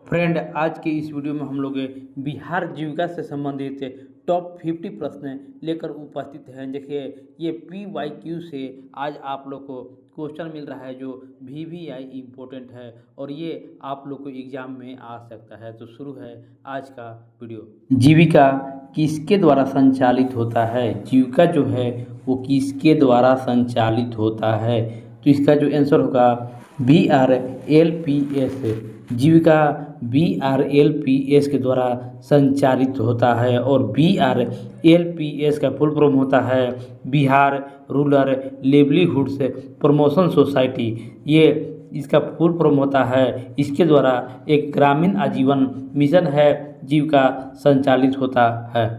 Friend, आज के इस वीडियो में हम लोग बिहार जीविका से संबंधित टॉप 50 प्रश्न लेकर उपस्थित हैं। देखिए, ये PYQ से आज आप लोग को क्वेश्चन मिल रहा है जो VVI इम्पोर्टेंट है और ये आप लोग को एग्जाम में आ सकता है। तो शुरू है आज का वीडियो। जीविका किसके द्वारा संचालित होता है? जीविका जो है वो किसके द्वारा संचालित होता है? तो इसका जो आंसर होगा BRLPS। जीविका BRLPS के द्वारा संचालित होता है और BRLPS का फुल फॉर्म होता है बिहार रूरल लेवलीहुड्स प्रमोशन सोसाइटी। ये इसका फुल फॉर्म होता है। इसके द्वारा एक ग्रामीण आजीवन मिशन है जीविका संचालित होता है।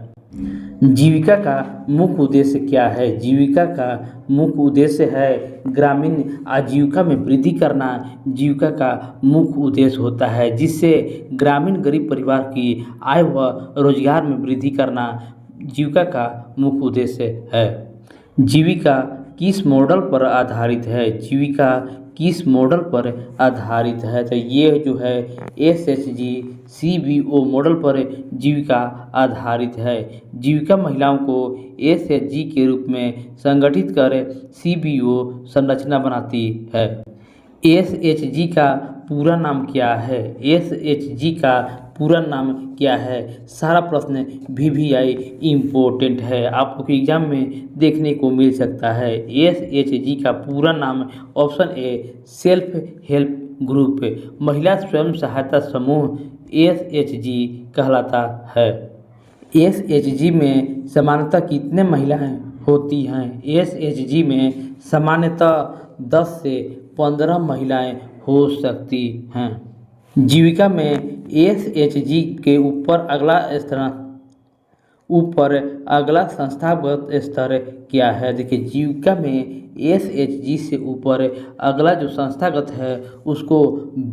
जीविका का मुख्य उद्देश्य क्या है? जीविका का मुख्य उद्देश्य है ग्रामीण आजीविका में वृद्धि करना। जीविका का मुख्य उद्देश्य होता है जिससे ग्रामीण गरीब परिवार की आय व रोजगार में वृद्धि करना जीविका का मुख्य उद्देश्य है। जीविका किस मॉडल पर आधारित है? जीविका किस मॉडल पर आधारित है? तो ये जो है SHG CBO मॉडल पर जीविका आधारित है। जीविका महिलाओं को SHG के रूप में संगठित कर CBO संरचना बनाती है। SHG का पूरा नाम क्या है? SHG का पूरा नाम क्या है? सारा प्रश्न VVI इम्पोर्टेंट है, आपको एग्जाम में देखने को मिल सकता है। SHG का पूरा नाम option A self help group महिला स्वयं सहायता समूह SHG कहलाता है। SHG में सामान्यतः कितने महिलाएं होती हैं? SHG में सामान्यतः 10 से 15 महिलाएं हो सकती हैं। जीविका में SHG के ऊपर अगला संस्थागत स्तर क्या है? देखिए, जीविका में SHG से ऊपर अगला जो संस्थागत है उसको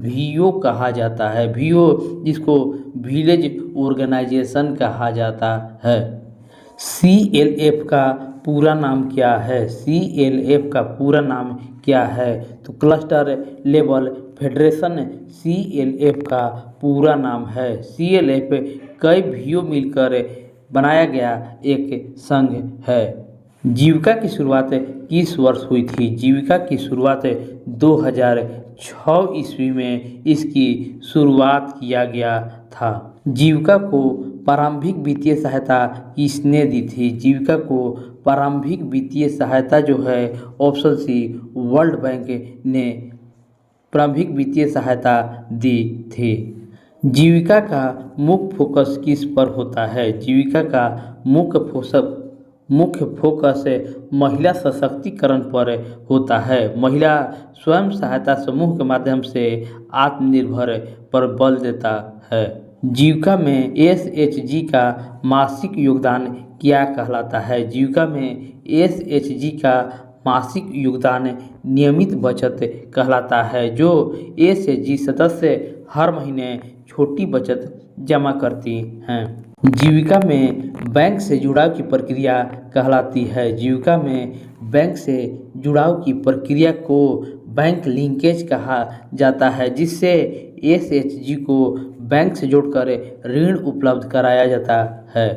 VO कहा जाता है। VO जिसको विलेज ऑर्गेनाइजेशन कहा जाता है। CLF का पूरा नाम क्या है? CLF का पूरा नाम क्या है? तो क्लस्टर लेवल फेडरेशन CLF का पूरा नाम है। CLF कई VO मिलकर बनाया गया एक संघ है। जीविका की शुरुआत किस वर्ष हुई थी? जीविका की शुरुआत 2006 ईस्वी में इसकी शुरुआत किया गया था। जीविका को प्रारंभिक वित्तीय सहायता किसने दी थी? जीविका को प्रारंभिक वित्तीय सहायता जो है ऑप्शन सी वर्ल्ड बैंक ने प्रारंभिक वित्तीय सहायता दी थी। जीविका का मुख्य फोकस किस पर होता है? जीविका का मुख्य फोकस महिला सशक्तिकरण पर होता है। महिला स्वयं सहायता समूह के माध्यम से आत्मनिर्भर पर बल देता है। जीविका में SHG का मासिक योगदान क्या कहलाता है? जीविका में SHG का मासिक योगदान नियमित बचत कहलाता है, जो SHG सदस्य हर महीने छोटी बचत जमा करती हैं। जीविका में बैंक से जुड़ाव की प्रक्रिया कहलाती है। जीविका में बैंक से जुड़ाव की प्रक्रिया को बैंक लिंकेज कहा जाता है, जिससे SHG को बैंक से जोड़कर ऋण उपलब्ध कराया जाता है।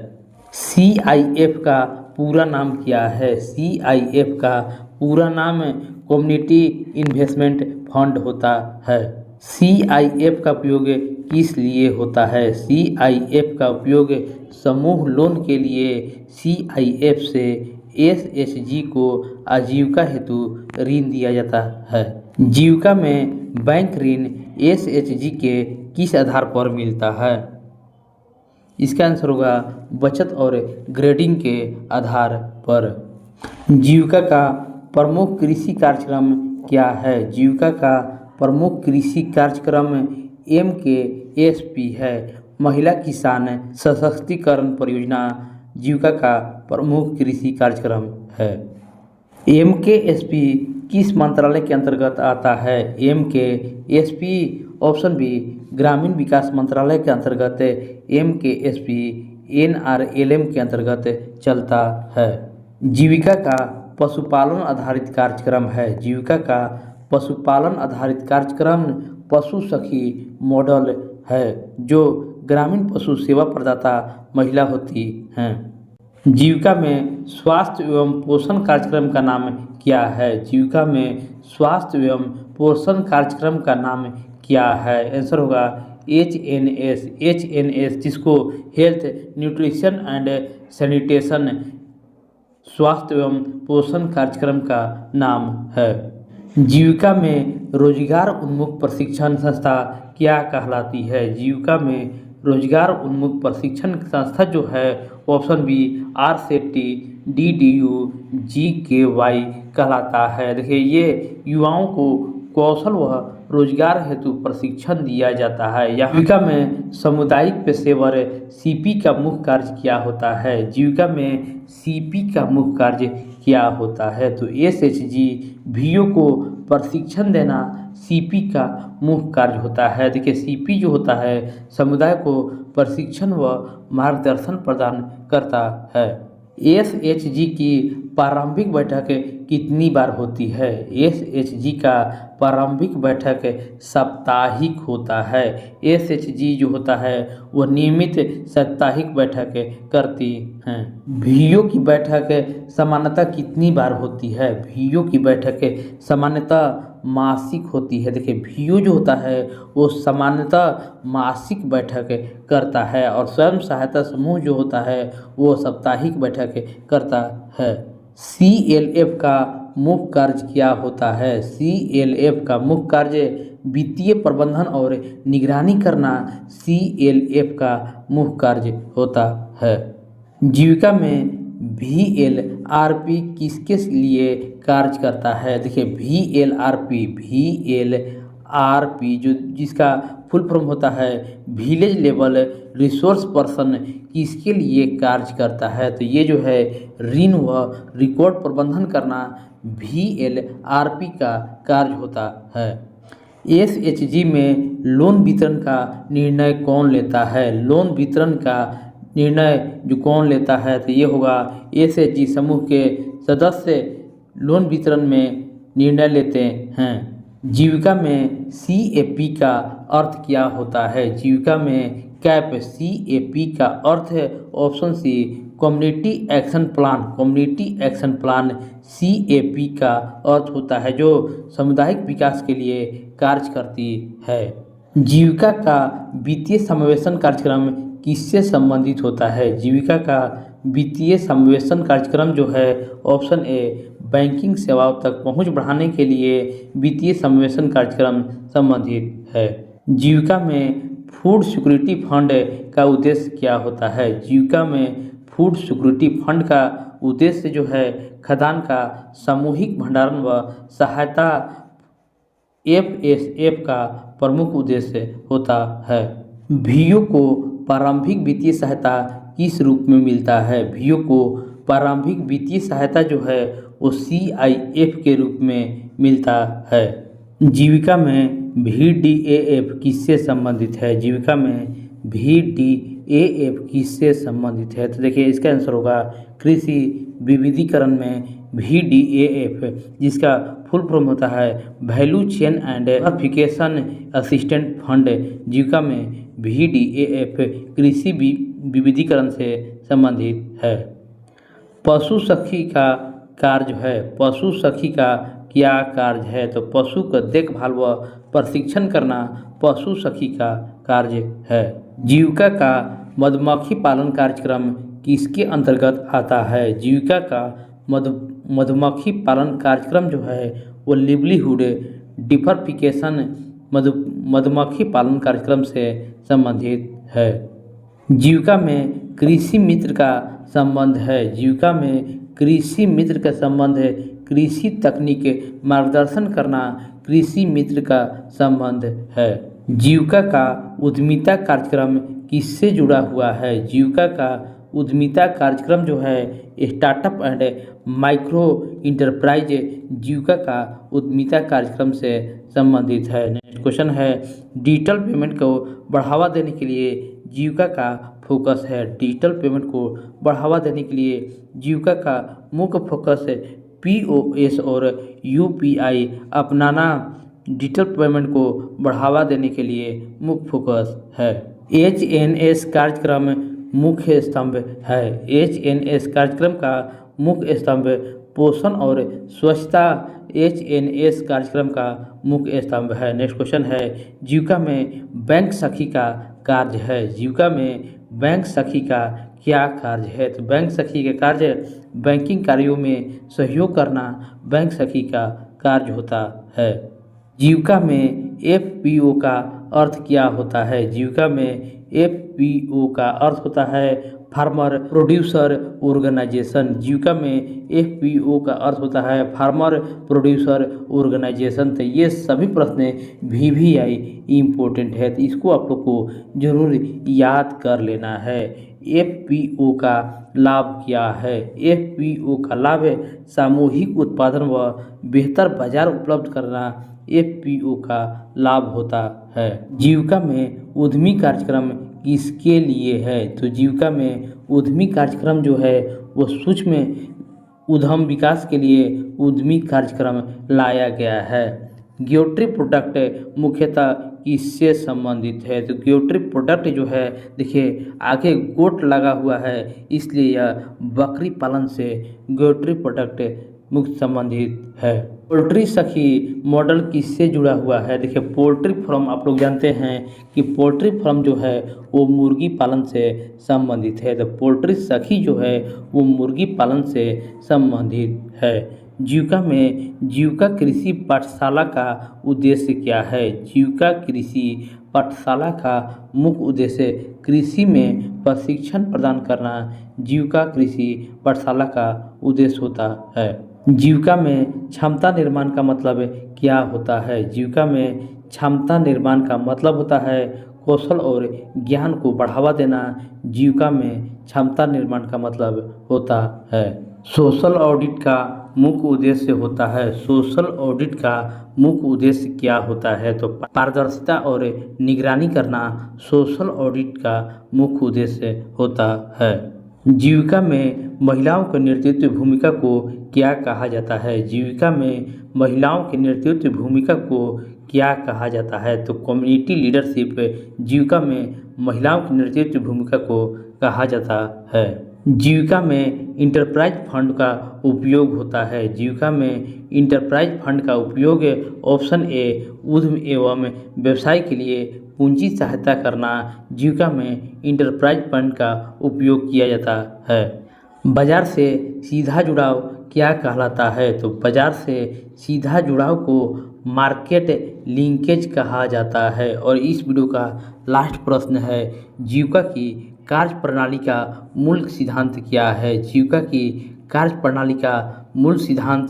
CIF का पूरा नाम क्या है? CIF का पूरा नाम कम्युनिटी इन्वेस्टमेंट फंड होता है। CIF का उपयोग किस लिए होता है? CIF का उपयोग समूह लोन के लिए CIF से SHG को आजीविका हेतु ऋण दिया जाता है। जीविका में बैंक ऋण SHG के किस आधार पर मिलता है? इसका आंसर होगा बचत और ग्रेडिंग के आधार पर। जीविका का प्रमुख कृषि कार्यक्रम क्या है? जीविका का प्रमुख कृषि कार्यक्रम MKSP है। महिला किसान सशक्तिकरण परियोजना जीविका का प्रमुख कृषि कार्यक्रम है। MKSP किस मंत्रालय के अंतर्गत आता है? MKSP ऑप्शन बी ग्रामीण विकास मंत्रालय के अंतर्गत MKSP NRLM के अंतर्गत चलता है। जीविका का पशुपालन आधारित कार्यक्रम है। जीविका का पशुपालन आधारित कार्यक्रम पशु सखी मॉडल है जो ग्रामीण पशु सेवा प्रदाता महिला होती हैं। जीविका में स्वास्थ्य एवं पोषण कार्यक्रम का नाम क्या है? जीविका में स्वास्थ्य एवं पोषण कार्यक्रम का नाम क्या है? आंसर होगा HNS। HNS जिसको हेल्थ न्यूट्रिशन एंड सैनिटेशन स्वास्थ्य एवं पोषण कार्यक्रम का नाम है। जीविका में रोजगार उन्मुख प्रशिक्षण संस्था क्या कहलाती है? जीविका में रोजगार उन्मुख प्रशिक्षण संस्था जो है option B RCET DDU GKY कहलाता है। देखिए ये युवाओं को कौशल व रोजगार हेतु प्रशिक्षण दिया जाता है। जीविका में सामुदायिक पेशेवर CP का मुख्य कार्य क्या होता है? जीविका में CP का मुख्य कार्य क्या होता है? तो SHG VO को प्रशिक्षण देना CP का मुख्य कार्य होता है। देखिए CP जो होता है समुदाय को प्रशिक्षण व मार्गदर्शन प्रदान करता है। SHG की प्रारंभिक बैठक कितनी बार होती है? SHG का प्रारंभिक बैठक साप्ताहिक होता है। SHG जो होता है वो नियमित साप्ताहिक बैठक करती हैं। VO की बैठक सामान्यतः कितनी बार होती है? VO की बैठक सामान्यतः मासिक होती है। देखिए VO जो होता है वो सामान्यतः मासिक बैठक करता है और स्वयं सहायता समूह जो होता है वो साप्ताहिक बैठक करता है। CLF का मुख्य कार्य क्या होता है? CLF का मुख्य कार्य वित्तीय प्रबंधन और निगरानी करना CLF का मुख्य कार्य होता है। जीविका में VLRP किसके लिए कार्य करता है? देखिए VLRP जो जिसका फुल फॉर्म होता है विलेज लेवल रिसोर्स पर्सन किसके लिए कार्य करता है? तो ये जो है ऋण व रिकॉर्ड प्रबंधन करना VLRP का कार्य होता है। SHG में लोन वितरण का निर्णय कौन लेता है? लोन वितरण का निर्णय जो कौन लेता है? तो ये होगा SHG समूह के सदस्य लोन वितरण में निर्णय लेते हैं। जीविका में CAP का अर्थ क्या होता है? जीविका में CAP का अर्थ है option C community action plan. Community action plan CAP का अर्थ होता है जो सामुदायिक विकास के लिए कार्य करती है। जीविका का वित्तीय समावेशन कार्यक्रम किससे संबंधित होता है? जीविका का वित्तीय समावेशन कार्यक्रम जो है ऑप्शन ए बैंकिंग सेवाओं तक पहुंच बढ़ाने के लिए वित्तीय समावेशन कार्यक्रम संबंधित है। जीविका में फूड सिक्योरिटी फंड का उद्देश्य क्या होता है? जीविका में फूड सिक्योरिटी फंड का उद्देश्य जो है खाद्यान्न का सामूहिक भंडारण व सहायता FSF का प्रमुख उद्देश्य होता है। VO को प्रारंभिक वित्तीय सहायता किस रूप में मिलता है? VO को प्रारंभिक वित्तीय सहायता जो है वो CIF के रूप में मिलता है। जीविका में VDAF किससे संबंधित है? जीविका में VDAF किससे संबंधित है? तो देखिए इसका आंसर होगा कृषि विविधीकरण में VDAF जिसका फुल फॉर्म होता है value chain and diversification assistant fund. Jeevika में VDAF कृषि विविधीकरण से संबंधित है। पशु सखी का कार्य है। पशु सखी का क्या कार्य है? तो पशु का देखभाल व प्रशिक्षण करना पशु सखी का कार्य है। जीविका का मधुमक्खी पालन कार्यक्रम किसके अंतर्गत आता है? जीविका का मधुमक्खी पालन कार्यक्रम जो है वो लिवलीहुड डिवर्सिफिकेशन मधुमक्खी पालन कार्यक्रम से संबंधित है। जीविका में कृषि मित्र का संबंध है। जीविका में कृषि मित्र का संबंध है कृषि तकनीक मार्गदर्शन करना कृषि मित्र का संबंध है। जीविका का उद्यमिता कार्यक्रम किससे जुड़ा हुआ है? जीविका का उद्यमिता कार्यक्रम जो है स्टार्टअप एंड माइक्रो इंटरप्राइज जीविका का उद्यमिता कार्यक्रम से संबंधित है। नेक्स्ट क्वेश्चन है डिजिटल पेमेंट को बढ़ावा देने के लिए जीविका का फोकस है। डिजिटल पेमेंट को बढ़ावा देने के लिए जीविका का मुख्य फोकस POS और UPI अपनाना डिजिटल पेमेंट को बढ़ावा देने के लिए मुख्य फोकस है। एचएनएस कार्यक्रम मुख्य स्तंभ है। एचएनएस कार्यक्रम का मुख्य स्तंभ पोषण और स्वच्छता एचएनएस कार्यक्रम का मुख्य स्तंभ है। नेक्स्ट क्वेश्चन है, जीविका में बैंक सखी का कार्य है। जीविका में बैंक सखी का क्या कार्य है? तो बैंक सखी के कार्य बैंकिंग कार्यों में सहयोग करना बैंक सखी का कार्य होता है। जीविका में एफपीओ का अर्थ क्या होता है? जीविका में एफपीओ का अर्थ होता है फार्मर प्रोड्यूसर ऑर्गेनाइजेशन। जीविका में एफपीओ का अर्थ होता है फार्मर प्रोड्यूसर ऑर्गेनाइजेशन। तो ये सभी प्रश्न वीवीआई इम्पोर्टेंट है, तो इसको आप लोग को जरूर याद कर लेना है। एफपीओ का लाभ क्या है? एफपीओ का लाभ है सामूहिक उत्पादन व बेहतर बाजार उपलब्ध करना एफपीओ का लाभ होता है। जीविका में उद्यमी कार्यक्रम किसके लिए है? तो जीविका में उद्यमी कार्यक्रम जो है वो सूक्ष्म उद्यम विकास के लिए उद्यमी कार्यक्रम लाया गया है। ग्योट्री प्रोडक्ट मुख्यतः किससे संबंधित है? तो ग्योट्री प्रोडक्ट जो है, देखिए आगे गोट लगा हुआ है, इसलिए यह बकरी पालन से ग्योट्री प्रोडक्ट मुख्य संबंधित है। पोल्ट्री सखी मॉडल किससे जुड़ा हुआ है? देखिए पोल्ट्री फार्म, आप लोग जानते हैं कि पोल्ट्री फार्म जो है वो मुर्गी पालन से संबंधित है। तो पोल्ट्री सखी जो है वो मुर्गी पालन से संबंधित है। जीविका में जीविका कृषि पाठशाला का उद्देश्य क्या है? जीविका कृषि पाठशाला का मुख्य उद्देश्य कृषि में प्रशिक्षण प्रदान करना जीविका कृषि पाठशाला का उद्देश्य होता है। जीविका में क्षमता निर्माण का मतलब क्या होता है? जीविका में क्षमता निर्माण का मतलब होता है कौशल और ज्ञान को बढ़ावा देना जीविका में क्षमता निर्माण का मतलब होता है। सोशल ऑडिट का मुख्य उद्देश्य होता है। सोशल ऑडिट का मुख्य उद्देश्य क्या होता है? तो पारदर्शिता और निगरानी करना सोशल ऑडिट का मुख्य उद्देश्य होता है। जीविका में महिलाओं के नेतृत्व भूमिका को क्या कहा जाता है? जीविका में महिलाओं के नेतृत्व भूमिका को क्या कहा जाता है? तो कम्युनिटी लीडरशिप जीविका में महिलाओं की नेतृत्व भूमिका को कहा जाता है। जीविका में इंटरप्राइज फंड का उपयोग होता है। जीविका में इंटरप्राइज फंड का उपयोग ऑप्शन ए उद्यम एवं व्यवसाय के लिए पूंजी सहायता करना जीविका में इंटरप्राइज फंड का उपयोग किया जाता है। बाजार से सीधा जुड़ाव क्या कहलाता है? तो बाजार से सीधा जुड़ाव को मार्केट लिंकेज कहा जाता है। और इस वीडियो का लास्ट प्रश्न है, जीविका की कार्य प्रणाली का मूल सिद्धांत क्या है? जीविका की कार्य प्रणाली का मूल सिद्धांत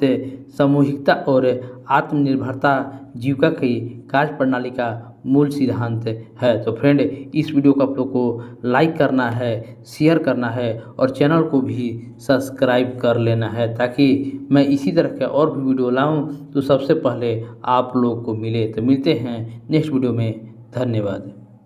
सामूहिकता और आत्मनिर्भरता जीविका की कार्य प्रणाली का मूल सिद्धांत है। तो फ्रेंड, इस वीडियो को आप लोग को लाइक करना है, शेयर करना है और चैनल को भी सब्सक्राइब कर लेना है, ताकि मैं इसी तरह के और भी वीडियो लाऊं तो सबसे पहले आप लोग को मिले। तो मिलते हैं नेक्स्ट वीडियो में। धन्यवाद।